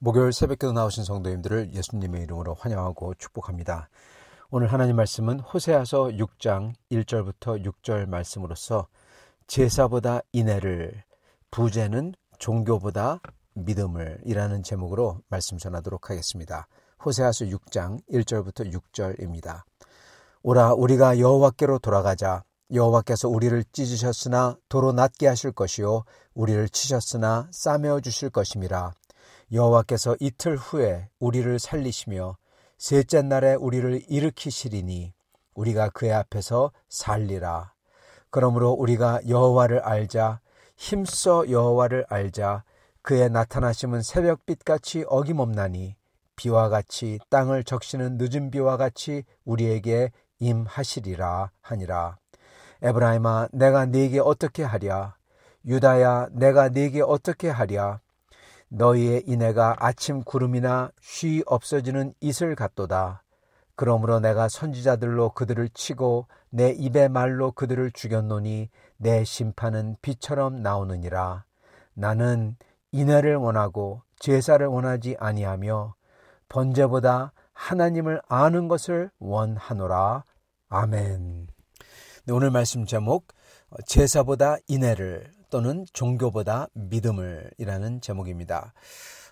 목요일 새벽기도 나오신 성도님들을 예수님의 이름으로 환영하고 축복합니다. 오늘 하나님 말씀은 호세아서 6장 1절부터 6절 말씀으로서 제사보다 인애를, 부제는 종교보다 믿음을 이라는 제목으로 말씀 전하도록 하겠습니다. 호세아서 6장 1절부터 6절입니다. 오라 우리가 여호와께로 돌아가자. 여호와께서 우리를 찢으셨으나 도로 낫게 하실 것이요 우리를 치셨으나 싸매어 주실 것임이라. 여호와께서 이틀 후에 우리를 살리시며 셋째 날에 우리를 일으키시리니 우리가 그의 앞에서 살리라. 그러므로 우리가 여호와를 알자. 힘써 여호와를 알자. 그의 나타나심은 새벽빛같이 어김없나니 비와 같이 땅을 적시는 늦은 비와 같이 우리에게 임하시리라 하니라. 에브라임아 내가 네게 어떻게 하랴. 유다야 내가 네게 어떻게 하랴. 너희의 인애가 아침 구름이나 쉬 없어지는 이슬 같도다. 그러므로 내가 선지자들로 그들을 치고 내 입의 말로 그들을 죽였노니 내 심판은 비처럼 나오느니라. 나는 인애를 원하고 제사를 원하지 아니하며 번제보다 하나님을 아는 것을 원하노라. 아멘. 오늘 말씀 제목 제사보다 인애를 또는 종교보다 믿음을 이라는 제목입니다.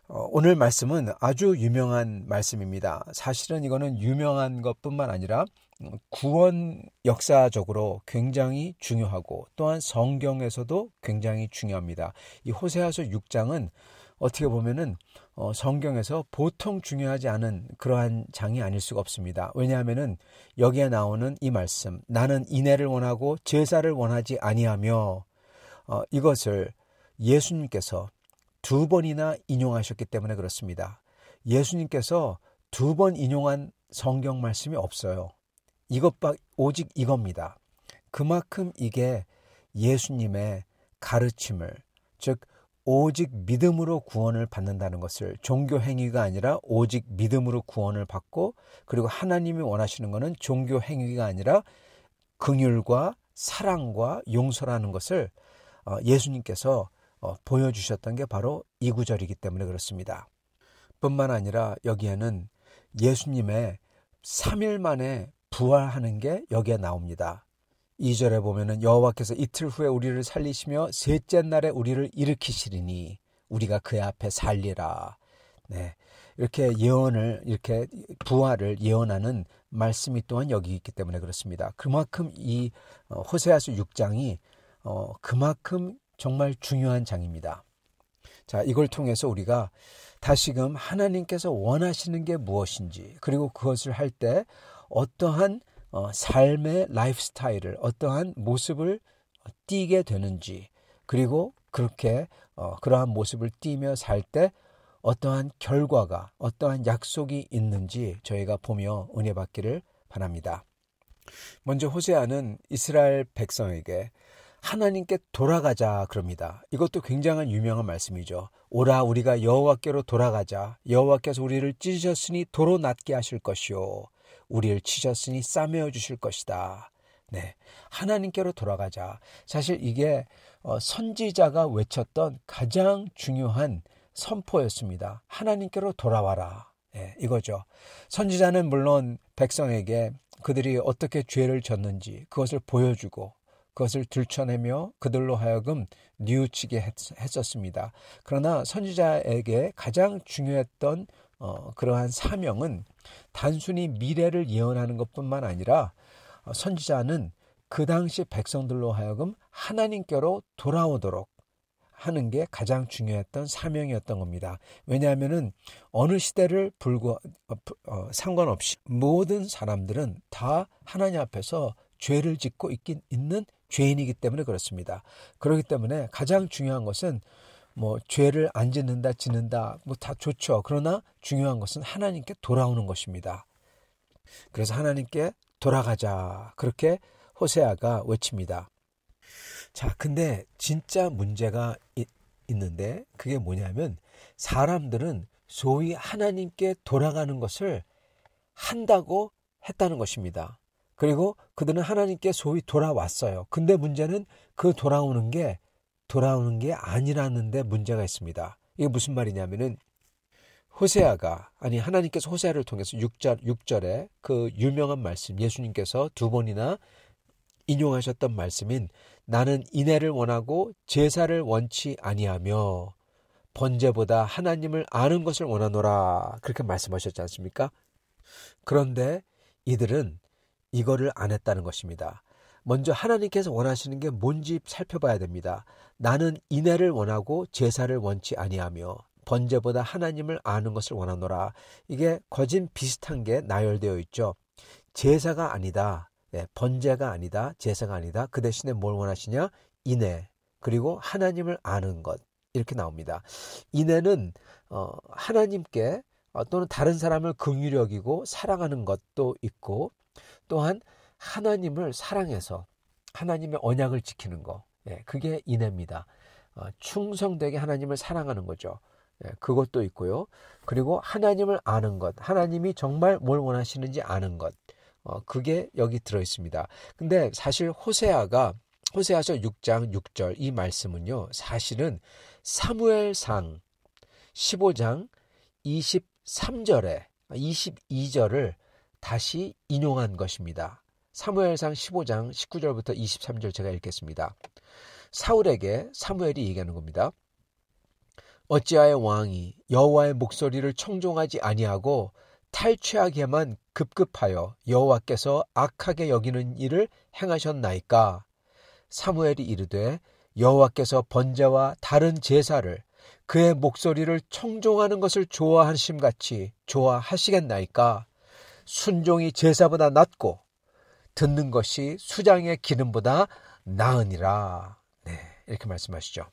오늘 말씀은 아주 유명한 말씀입니다. 사실은 이거는 유명한 것뿐만 아니라 구원 역사적으로 굉장히 중요하고 또한 성경에서도 굉장히 중요합니다. 이 호세아서 6장은 어떻게 보면은 성경에서 보통 중요하지 않은 그러한 장이 아닐 수가 없습니다. 왜냐하면은 여기에 나오는 이 말씀, 나는 인애를 원하고 제사를 원하지 아니하며 이것을 예수님께서 두 번이나 인용하셨기 때문에 그렇습니다. 예수님께서 두 번 인용한 성경 말씀이 없어요. 오직 이겁니다. 그만큼 이게 예수님의 가르침을, 즉 오직 믿음으로 구원을 받는다는 것을, 종교 행위가 아니라 오직 믿음으로 구원을 받고, 그리고 하나님이 원하시는 것은 종교 행위가 아니라 긍휼과 사랑과 용서라는 것을 예수님께서 보여주셨던 게 바로 이 구절이기 때문에 그렇습니다. 뿐만 아니라 여기에는 예수님의 3일 만에 부활하는 게 여기에 나옵니다. 2절에 보면은 여호와께서 이틀 후에 우리를 살리시며 셋째 날에 우리를 일으키시리니 우리가 그의 앞에 살리라. 네, 이렇게 이렇게 부활을 예언하는 말씀이 또한 여기 있기 때문에 그렇습니다. 그만큼 이 호세아서 6장이 그만큼 정말 중요한 장입니다. 자, 이걸 통해서 우리가 다시금 하나님께서 원하시는 게 무엇인지, 그리고 그것을 할 때 어떠한 삶의 라이프 스타일을, 어떠한 모습을 띠게 되는지, 그리고 그렇게 그러한 모습을 띠며 살 때 어떠한 결과가, 어떠한 약속이 있는지 저희가 보며 은혜 받기를 바랍니다. 먼저 호세아는 이스라엘 백성에게 하나님께 돌아가자 그럽니다. 이것도 굉장한 유명한 말씀이죠. 오라 우리가 여호와께로 돌아가자. 여호와께서 우리를 찢으셨으니 도로 낫게 하실 것이요 우리를 치셨으니 싸매어 주실 것이다. 네, 하나님께로 돌아가자. 사실 이게 선지자가 외쳤던 가장 중요한 선포였습니다. 하나님께로 돌아와라. 네, 이거죠. 선지자는 물론 백성에게 그들이 어떻게 죄를 졌는지 그것을 보여주고 그것을 들춰내며 그들로 하여금 뉘우치게 했었습니다. 그러나 선지자에게 가장 중요했던 그러한 사명은 단순히 미래를 예언하는 것뿐만 아니라 선지자는 그 당시 백성들로 하여금 하나님께로 돌아오도록 하는 게 가장 중요했던 사명이었던 겁니다. 왜냐하면은 어느 시대를 상관없이 모든 사람들은 다 하나님 앞에서 죄를 짓고 있는 죄인이기 때문에 그렇습니다. 그렇기 때문에 가장 중요한 것은 죄를 안 짓는다 다 좋죠. 그러나 중요한 것은 하나님께 돌아오는 것입니다. 그래서 하나님께 돌아가자. 그렇게 호세아가 외칩니다. 자, 근데 진짜 문제가 있는데 그게 뭐냐면 사람들은 소위 하나님께 돌아가는 것을 한다고 했다는 것입니다. 그리고 그들은 하나님께 소위 돌아왔어요. 근데 문제는 그 돌아오는 게 아니라는 데 문제가 있습니다. 이게 무슨 말이냐면은 호세아가, 아니 하나님께서 호세아를 통해서 6절에 그 유명한 말씀, 예수님께서 두 번이나 인용하셨던 말씀인 나는 인애를 원하고 제사를 원치 아니하며 번제보다 하나님을 아는 것을 원하노라, 그렇게 말씀하셨지 않습니까? 그런데 이들은 이거를 안 했다는 것입니다. 먼저 하나님께서 원하시는 게 뭔지 살펴봐야 됩니다. 나는 인애를 원하고 제사를 원치 아니하며 번제보다 하나님을 아는 것을 원하노라. 이게 거진 비슷한 게 나열되어 있죠. 제사가 아니다. 번제가 아니다. 제사가 아니다. 그 대신에 뭘 원하시냐? 인애. 그리고 하나님을 아는 것. 이렇게 나옵니다. 인애는 하나님께 또는 다른 사람을 긍휼히 여기고 사랑하는 것도 있고, 또한 하나님을 사랑해서 하나님의 언약을 지키는 거. 그게 인애입니다. 충성되게 하나님을 사랑하는 거죠. 그것도 있고요. 그리고 하나님을 아는 것. 하나님이 정말 뭘 원하시는지 아는 것. 그게 여기 들어있습니다. 근데 사실 호세아서 6장 6절 이 말씀은요, 사실은 사무엘상 15장 23절에 22절을 다시 인용한 것입니다. 사무엘상 15장 19절부터 23절 제가 읽겠습니다. 사울에게 사무엘이 얘기하는 겁니다. 어찌하여 왕이 여호와의 목소리를 청종하지 아니하고 탈취하게만 급급하여 여호와께서 악하게 여기는 일을 행하셨나이까? 사무엘이 이르되 여호와께서 번제와 다른 제사를 그의 목소리를 청종하는 것을 좋아하심같이 좋아하시겠나이까? 순종이 제사보다 낫고 듣는 것이 수장의 기름보다 나으니라. 이렇게 말씀하시죠.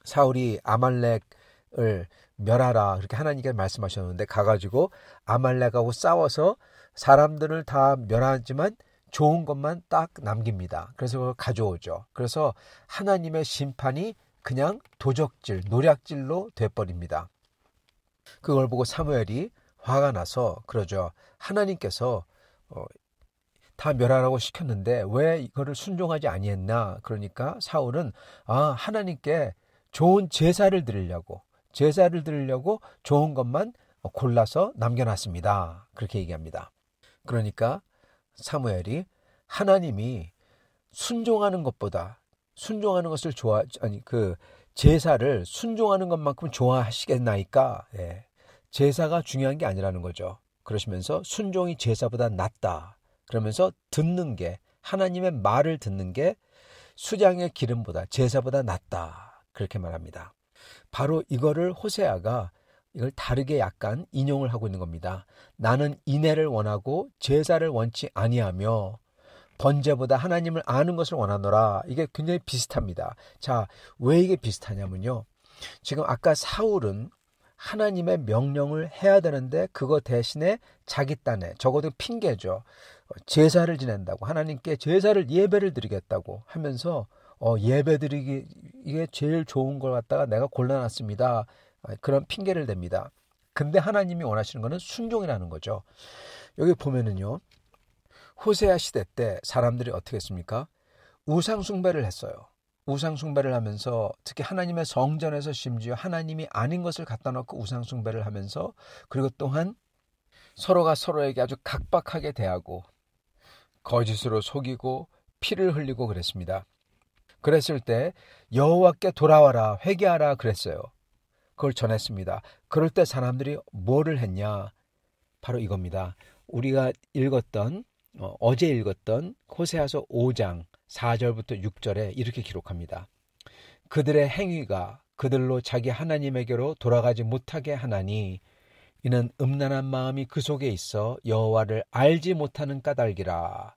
사울이 아말렉을 멸하라 그렇게 하나님께 말씀하셨는데 가가지고 아말렉하고 싸워서 사람들을 다 멸하지만 좋은 것만 딱 남깁니다. 그래서 그걸 가져오죠. 그래서 하나님의 심판이 그냥 도적질, 노략질로 돼버립니다. 그걸 보고 사무엘이 화가 나서 그러죠. 하나님께서 다 멸하라고 시켰는데 왜 이거를 순종하지 아니했나? 그러니까 사울은 하나님께 좋은 제사를 드리려고 좋은 것만 골라서 남겨놨습니다. 그렇게 얘기합니다. 그러니까 사무엘이 하나님이 순종하는 것을 제사를 순종하는 것만큼 좋아하시겠나이까? 제사가 중요한 게 아니라는 거죠. 그러시면서 순종이 제사보다 낫다. 그러면서 듣는 게, 하나님의 말을 듣는 게 수장의 기름보다, 제사보다 낫다. 그렇게 말합니다. 바로 이거를 호세아가 이걸 다르게 약간 인용을 하고 있는 겁니다. 나는 인애를 원하고 제사를 원치 아니하며 번제보다 하나님을 아는 것을 원하노라. 이게 굉장히 비슷합니다. 자, 왜 이게 비슷하냐면요. 지금 아까 사울은 하나님의 명령을 해야 되는데 그거 대신에 자기 딴에, 적어도 핑계죠. 제사를 지낸다고, 하나님께 예배를 드리겠다고 하면서 예배 드리기 이게 제일 좋은 걸 갖다가 내가 골라놨습니다. 그런 핑계를 댑니다. 근데 하나님이 원하시는 거는 순종이라는 거죠. 여기 보면은요, 호세아 시대 때 사람들이 어떻게 했습니까? 우상 숭배를 했어요. 우상 숭배를 하면서 특히 하나님의 성전에서 심지어 하나님이 아닌 것을 갖다 놓고 우상 숭배를 하면서, 그리고 또한 서로가 서로에게 아주 각박하게 대하고 거짓으로 속이고 피를 흘리고 그랬습니다. 그랬을 때 여호와께 돌아와라, 회개하라 그랬어요. 그걸 전했습니다. 그럴 때 사람들이 뭐를 했냐? 바로 이겁니다. 우리가 어제 읽었던 호세아서 5장 4절부터 6절에 이렇게 기록합니다. 그들의 행위가 그들로 자기 하나님에게로 돌아가지 못하게 하나니 이는 음란한 마음이 그 속에 있어 여호와를 알지 못하는 까닭이라.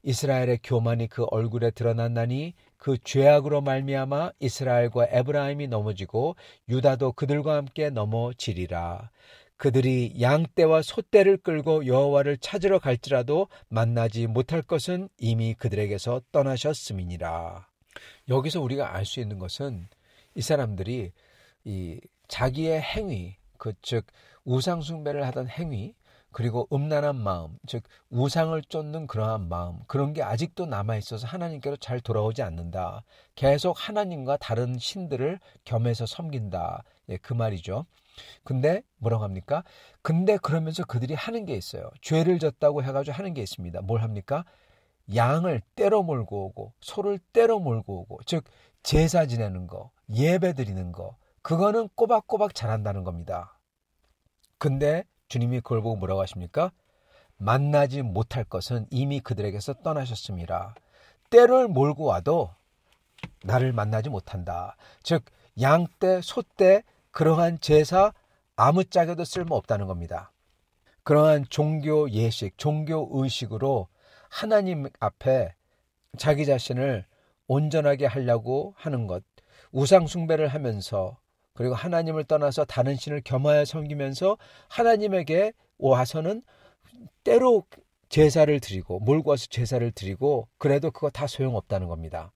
이스라엘의 교만이 그 얼굴에 드러났나니 그 죄악으로 말미암아 이스라엘과 에브라임이 넘어지고 유다도 그들과 함께 넘어지리라. 그들이 양떼와 소떼를 끌고 여호와를 찾으러 갈지라도 만나지 못할 것은 이미 그들에게서 떠나셨음이니라. 여기서 우리가 알 수 있는 것은 이 사람들이 이 자기의 행위, 즉 우상 숭배를 하던 행위, 그리고 음란한 마음, 즉 우상을 쫓는 그러한 마음, 그런 게 아직도 남아있어서 하나님께로 잘 돌아오지 않는다. 계속 하나님과 다른 신들을 겸해서 섬긴다. 예, 그 말이죠. 근데 뭐라고 합니까? 근데 그러면서 그들이 하는 게 있어요. 죄를 졌다고 해가지고 하는 게 있습니다. 뭘 합니까? 양을 때려 몰고 오고 소를 때려 몰고 오고, 즉 제사 지내는 거, 예배 드리는 거, 그거는 꼬박꼬박 잘한다는 겁니다. 근데 주님이 그걸 보고 뭐라고 하십니까? 만나지 못할 것은 이미 그들에게서 떠나셨습니다. 때를 몰고 와도 나를 만나지 못한다. 즉 양떼, 소떼, 그러한 제사 아무짝에도 쓸모없다는 겁니다. 그러한 종교 예식, 종교 의식으로 하나님 앞에 자기 자신을 온전하게 하려고 하는 것, 우상 숭배를 하면서, 그리고 하나님을 떠나서 다른 신을 겸하여 섬기면서 하나님에게 와서는 때로 제사를 드리고, 몰고 와서 제사를 드리고, 그래도 그거 다 소용없다는 겁니다.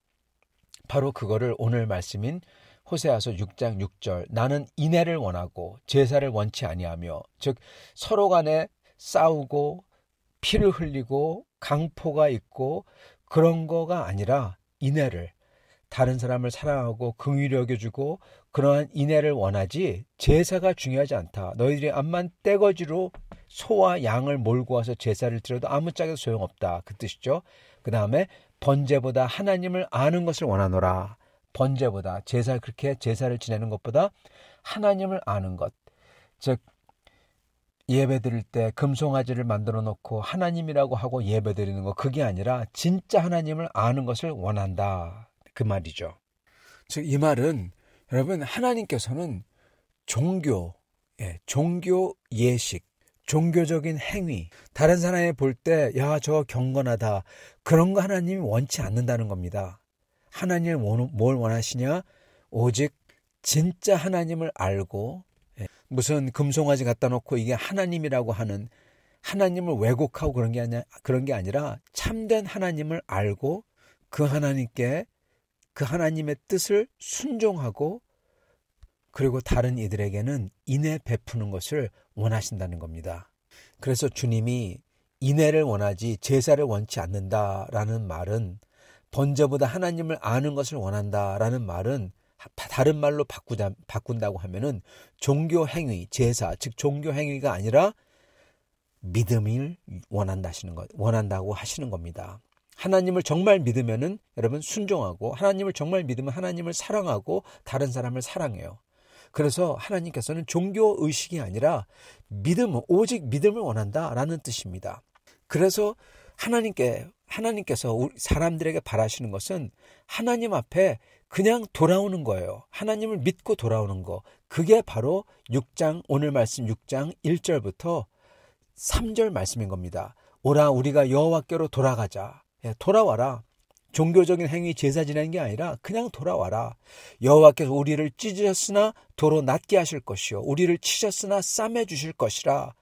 바로 그거를 오늘 말씀인 호세아서 6장 6절, 나는 인애를 원하고 제사를 원치 아니하며, 즉 서로 간에 싸우고 피를 흘리고 강포가 있고 그런 거가 아니라 인애를, 다른 사람을 사랑하고 긍휼히 여겨주고 그러한 인애를 원하지 제사가 중요하지 않다. 너희들이 암만 떼거지로 소와 양을 몰고 와서 제사를 드려도 아무짝에도 소용없다. 그 뜻이죠. 그 다음에 번제보다 하나님을 아는 것을 원하노라. 번제보다, 그렇게 제사를 지내는 것보다 하나님을 아는 것, 즉 예배 드릴 때 금송아지를 만들어 놓고 하나님이라고 하고 예배 드리는 거, 그게 아니라 진짜 하나님을 아는 것을 원한다. 그 말이죠. 즉 이 말은 여러분, 하나님께서는 종교 예식, 종교적인 행위, 다른 사람이 볼 때 야, 저 경건하다, 그런 거 하나님이 원치 않는다는 겁니다. 하나님을 뭘 원하시냐? 오직 진짜 하나님을 알고, 무슨 금송아지 갖다 놓고 이게 하나님이라고 하는, 하나님을 왜곡하고 그런 게 아니라 참된 하나님을 알고 그 하나님께, 그 하나님의 뜻을 순종하고, 그리고 다른 이들에게는 인애 베푸는 것을 원하신다는 겁니다. 그래서 주님이 인애를 원하지 제사를 원치 않는다라는 말은, 번제보다 하나님을 아는 것을 원한다라는 말은, 다른 말로 바꾼다고 하면은 종교 행위, 제사, 즉 종교 행위가 아니라 믿음을 원한다고 하시는 겁니다. 하나님을 정말 믿으면은 여러분 순종하고, 하나님을 정말 믿으면 하나님을 사랑하고 다른 사람을 사랑해요. 그래서 하나님께서는 종교 의식이 아니라 오직 믿음을 원한다라는 뜻입니다. 그래서 하나님께서 우리 사람들에게 바라시는 것은 하나님 앞에 그냥 돌아오는 거예요. 하나님을 믿고 돌아오는 거. 그게 바로 오늘 말씀 6장 1절부터 3절 말씀인 겁니다. 오라, 우리가 여호와께로 돌아가자. 돌아와라. 종교적인 행위, 제사 지내는 게 아니라 그냥 돌아와라. 여호와께서 우리를 찢으셨으나 도로 낫게 하실 것이요, 우리를 치셨으나 싸매 주실 것이라.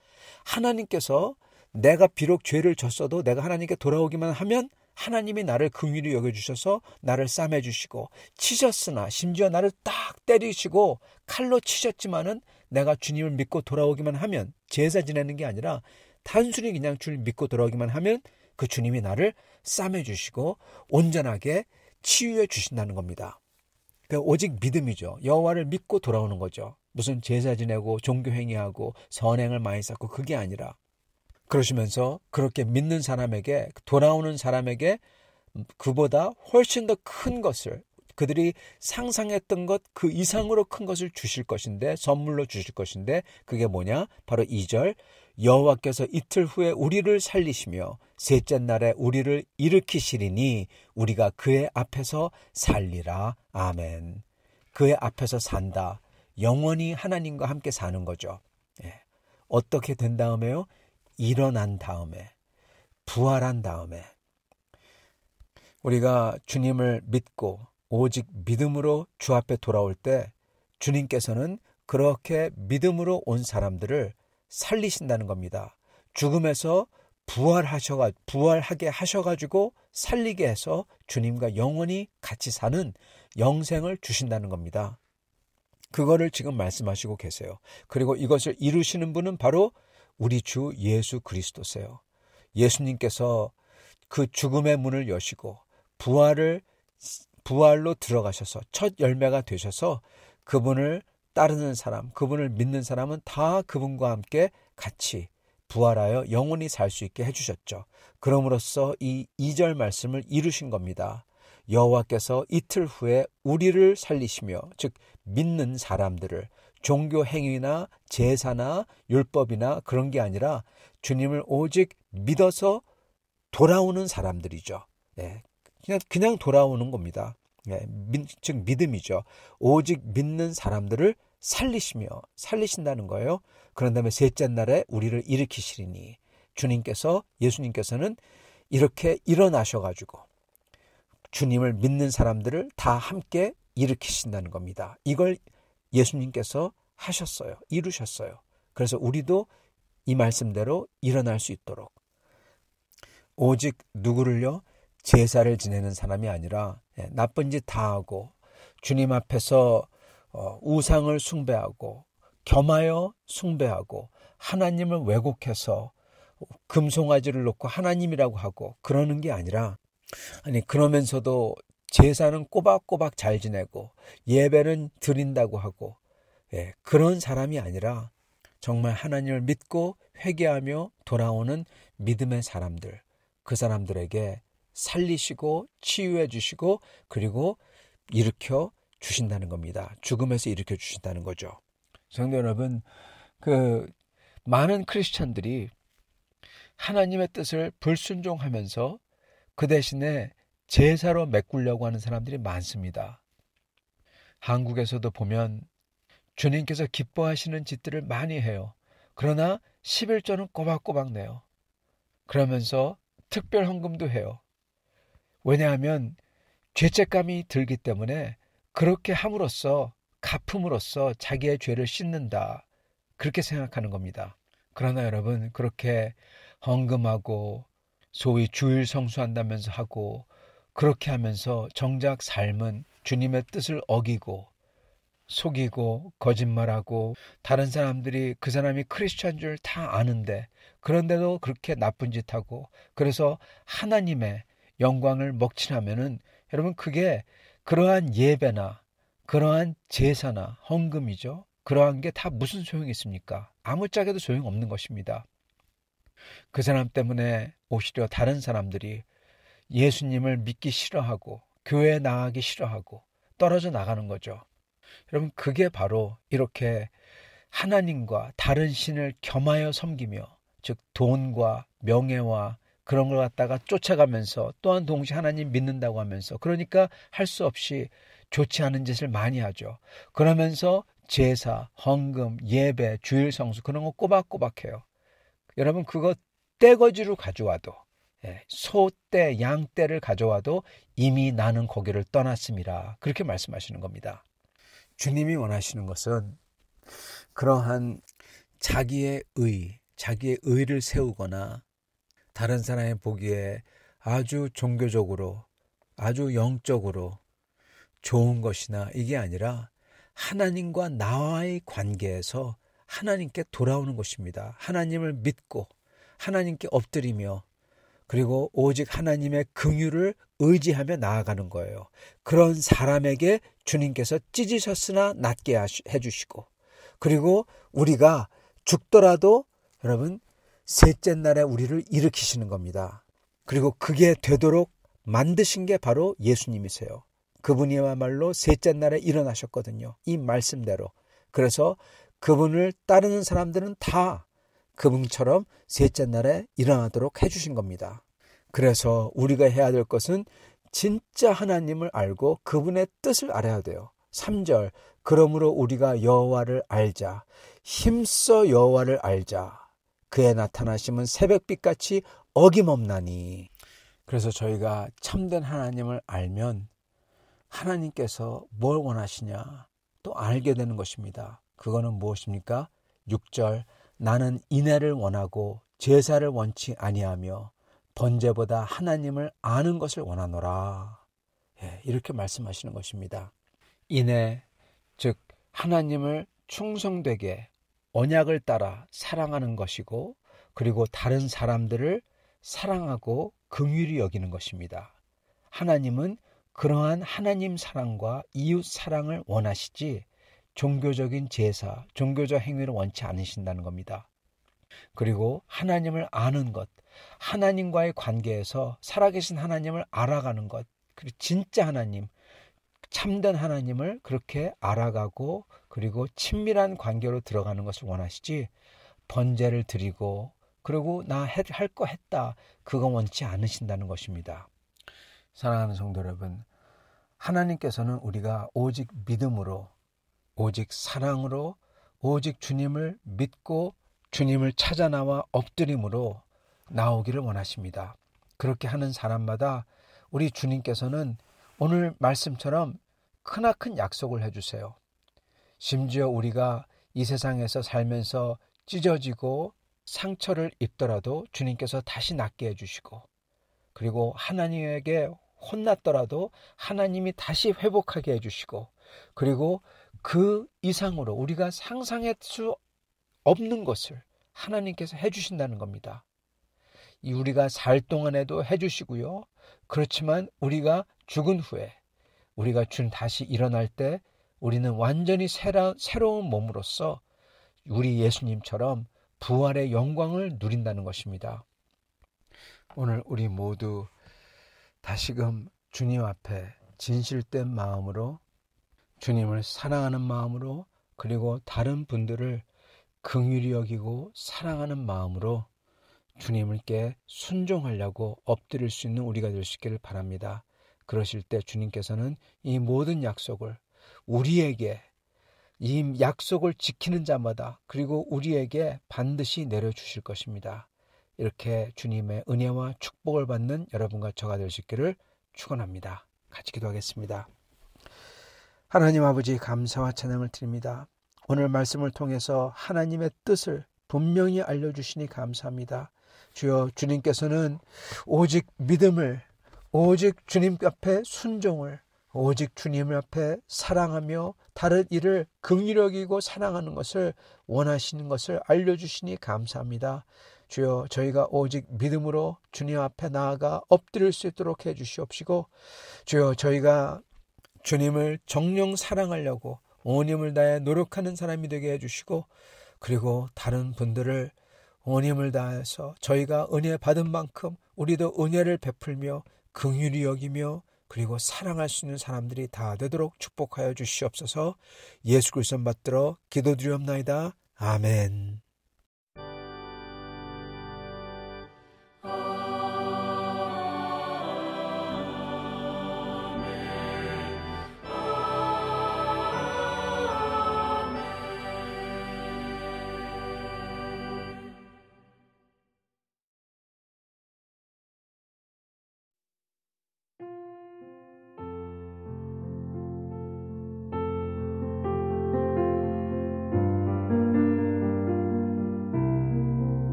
하나님께서 내가 비록 죄를 졌어도 내가 하나님께 돌아오기만 하면 하나님이 나를 긍휼히 여겨주셔서 나를 싸매주시고, 치셨으나, 심지어 나를 딱 때리시고 칼로 치셨지만은 내가 주님을 믿고 돌아오기만 하면, 제사 지내는 게 아니라 단순히 그냥 주를 믿고 돌아오기만 하면 그 주님이 나를 싸매주시고 온전하게 치유해 주신다는 겁니다. 그러니까 오직 믿음이죠. 여호와를 믿고 돌아오는 거죠. 무슨 제사 지내고 종교행위하고 선행을 많이 쌓고 그게 아니라, 그러시면서 그렇게 믿는 사람에게, 돌아오는 사람에게 그보다 훨씬 더 큰 것을, 그들이 상상했던 것 그 이상으로 큰 것을 주실 것인데, 선물로 주실 것인데, 그게 뭐냐? 바로 2절, 여호와께서 이틀 후에 우리를 살리시며 셋째 날에 우리를 일으키시리니 우리가 그의 앞에서 살리라. 아멘. 그의 앞에서 산다. 영원히 하나님과 함께 사는 거죠. 어떻게 된 다음에요? 일어난 다음에, 부활한 다음에, 우리가 주님을 믿고 오직 믿음으로 주 앞에 돌아올 때 주님께서는 그렇게 믿음으로 온 사람들을 살리신다는 겁니다. 죽음에서 부활하게 하셔가지고 살리게 해서 주님과 영원히 같이 사는 영생을 주신다는 겁니다. 그거를 지금 말씀하시고 계세요. 그리고 이것을 이루시는 분은 바로 우리 주 예수 그리스도세요. 예수님께서 그 죽음의 문을 여시고 부활로 들어가셔서 첫 열매가 되셔서 그분을 따르는 사람, 그분을 믿는 사람은 다 그분과 함께 같이 부활하여 영원히 살 수 있게 해주셨죠. 그럼으로써 이 2절 말씀을 이루신 겁니다. 여호와께서 이틀 후에 우리를 살리시며, 즉 믿는 사람들을, 종교 행위나 제사나 율법이나 그런 게 아니라 주님을 오직 믿어서 돌아오는 사람들이죠. 예, 그냥 돌아오는 겁니다. 예, 즉 믿음이죠. 오직 믿는 사람들을 살리신다는 거예요. 그런 다음에 셋째 날에 우리를 일으키시리니, 예수님께서는 이렇게 일어나셔가지고 주님을 믿는 사람들을 다 함께 일으키신다는 겁니다. 이걸 예수님께서 하셨어요. 이루셨어요. 그래서 우리도 이 말씀대로 일어날 수 있도록, 오직 누구를요? 제사를 지내는 사람이 아니라 나쁜 짓 다 하고 주님 앞에서 우상을 숭배하고 겸하여 숭배하고 하나님을 왜곡해서 금송아지를 놓고 하나님이라고 하고 그러는 게 아니라, 그러면서도 제사는 꼬박꼬박 잘 지내고 예배는 드린다고 하고, 그런 사람이 아니라 정말 하나님을 믿고 회개하며 돌아오는 믿음의 사람들, 그 사람들에게 살리시고 치유해 주시고 그리고 일으켜 주신다는 겁니다. 죽음에서 일으켜 주신다는 거죠. 성도 여러분, 많은 크리스찬들이 하나님의 뜻을 불순종하면서 그 대신에 제사로 메꾸려고 하는 사람들이 많습니다. 한국에서도 보면 주님께서 기뻐하시는 짓들을 많이 해요. 그러나 11조는 꼬박꼬박 내요. 그러면서 특별 헌금도 해요. 왜냐하면 죄책감이 들기 때문에 그렇게 함으로써, 갚음으로써 자기의 죄를 씻는다, 그렇게 생각하는 겁니다. 그러나 여러분, 그렇게 헌금하고 소위 주일 성수한다면서 하고 그렇게 하면서 정작 삶은 주님의 뜻을 어기고 속이고 거짓말하고, 다른 사람들이 그 사람이 크리스찬 줄 다 아는데 그런데도 그렇게 나쁜 짓 하고, 그래서 하나님의 영광을 먹칠하면은 여러분, 그게 그러한 예배나 그러한 제사나 헌금이죠. 그러한 게 다 무슨 소용이 있습니까? 아무짝에도 소용없는 것입니다. 그 사람 때문에 오히려 다른 사람들이 예수님을 믿기 싫어하고 교회에 나가기 싫어하고 떨어져 나가는 거죠. 여러분, 그게 바로 이렇게 하나님과 다른 신을 겸하여 섬기며, 즉 돈과 명예와 그런 걸 갖다가 쫓아가면서 또한 동시에 하나님 믿는다고 하면서, 그러니까 할 수 없이 좋지 않은 짓을 많이 하죠. 그러면서 제사, 헌금, 예배, 주일 성수 그런 거 꼬박꼬박 해요. 여러분, 그거 떼거지로 가져와도, 소떼, 양떼를 가져와도 이미 나는 거기를 떠났음이라, 그렇게 말씀하시는 겁니다. 주님이 원하시는 것은 그러한 자기의 의를 세우거나 다른 사람이 보기에 아주 종교적으로, 아주 영적으로 좋은 것이나 이게 아니라 하나님과 나와의 관계에서 하나님께 돌아오는 것입니다. 하나님을 믿고 하나님께 엎드리며 그리고 오직 하나님의 긍휼을 의지하며 나아가는 거예요. 그런 사람에게 주님께서 찢으셨으나 낫게 해주시고, 그리고 우리가 죽더라도 여러분 셋째 날에 우리를 일으키시는 겁니다. 그리고 그게 되도록 만드신 게 바로 예수님이세요. 그분이야말로 셋째 날에 일어나셨거든요. 이 말씀대로. 그래서 그분을 따르는 사람들은 다 그분처럼 셋째 날에 일어나도록 해주신 겁니다. 그래서 우리가 해야 될 것은 진짜 하나님을 알고 그분의 뜻을 알아야 돼요. 3절, 그러므로 우리가 여호와를 알자. 힘써 여호와를 알자. 그의 나타나심은 새벽빛같이 어김없나니. 그래서 저희가 참된 하나님을 알면 하나님께서 뭘 원하시냐 또 알게 되는 것입니다. 그거는 무엇입니까? 6절, 나는 인애를 원하고 제사를 원치 아니하며 번제보다 하나님을 아는 것을 원하노라. 이렇게 말씀하시는 것입니다. 인애, 즉 하나님을 충성되게 언약을 따라 사랑하는 것이고, 그리고 다른 사람들을 사랑하고 긍휼히 여기는 것입니다. 하나님은 그러한 하나님 사랑과 이웃 사랑을 원하시지 종교적인 제사, 종교적 행위를 원치 않으신다는 겁니다. 그리고 하나님을 아는 것, 하나님과의 관계에서 살아계신 하나님을 알아가는 것, 그리고 진짜 하나님, 참된 하나님을 그렇게 알아가고 그리고 친밀한 관계로 들어가는 것을 원하시지 번제를 드리고 그리고 나 할 거 했다, 그거 원치 않으신다는 것입니다. 사랑하는 성도 여러분, 하나님께서는 우리가 오직 믿음으로, 오직 사랑으로, 오직 주님을 믿고 주님을 찾아 나와 엎드림으로 나오기를 원하십니다. 그렇게 하는 사람마다 우리 주님께서는 오늘 말씀처럼 크나큰 약속을 해주세요. 심지어 우리가 이 세상에서 살면서 찢어지고 상처를 입더라도 주님께서 다시 낫게 해주시고, 그리고 하나님에게 혼났더라도 하나님이 다시 회복하게 해주시고, 그리고 그 이상으로 우리가 상상할 수 없는 것을 하나님께서 해주신다는 겁니다. 우리가 살 동안에도 해주시고요. 그렇지만 우리가 죽은 후에, 우리가 다시 일어날 때 우리는 완전히 새로운 몸으로서 우리 예수님처럼 부활의 영광을 누린다는 것입니다. 오늘 우리 모두 다시금 주님 앞에 진실된 마음으로, 주님을 사랑하는 마음으로, 그리고 다른 분들을 긍휼히 여기고 사랑하는 마음으로 주님께 순종하려고 엎드릴 수 있는 우리가 될 수 있기를 바랍니다. 그러실 때 주님께서는 이 모든 약속을 우리에게, 이 약속을 지키는 자마다, 그리고 우리에게 반드시 내려주실 것입니다. 이렇게 주님의 은혜와 축복을 받는 여러분과 저가 될 수 있기를 축원합니다. 같이 기도하겠습니다. 하나님 아버지, 감사와 찬양을 드립니다. 오늘 말씀을 통해서 하나님의 뜻을 분명히 알려주시니 감사합니다. 주여, 주님께서는 오직 믿음을, 오직 주님 앞에 순종을, 오직 주님 앞에 사랑하며 다른 이를 긍휼히 여기고 사랑하는 것을 원하시는 것을 알려주시니 감사합니다. 주여, 저희가 오직 믿음으로 주님 앞에 나아가 엎드릴 수 있도록 해주시옵시고, 주여, 저희가 주님을 정녕 사랑하려고 온 힘을 다해 노력하는 사람이 되게 해주시고, 그리고 다른 분들을 온 힘을 다해서 저희가 은혜 받은 만큼 우리도 은혜를 베풀며 긍휼히 여기며 그리고 사랑할 수 있는 사람들이 다 되도록 축복하여 주시옵소서. 예수 그리스도 받들어 기도드리옵나이다. 아멘.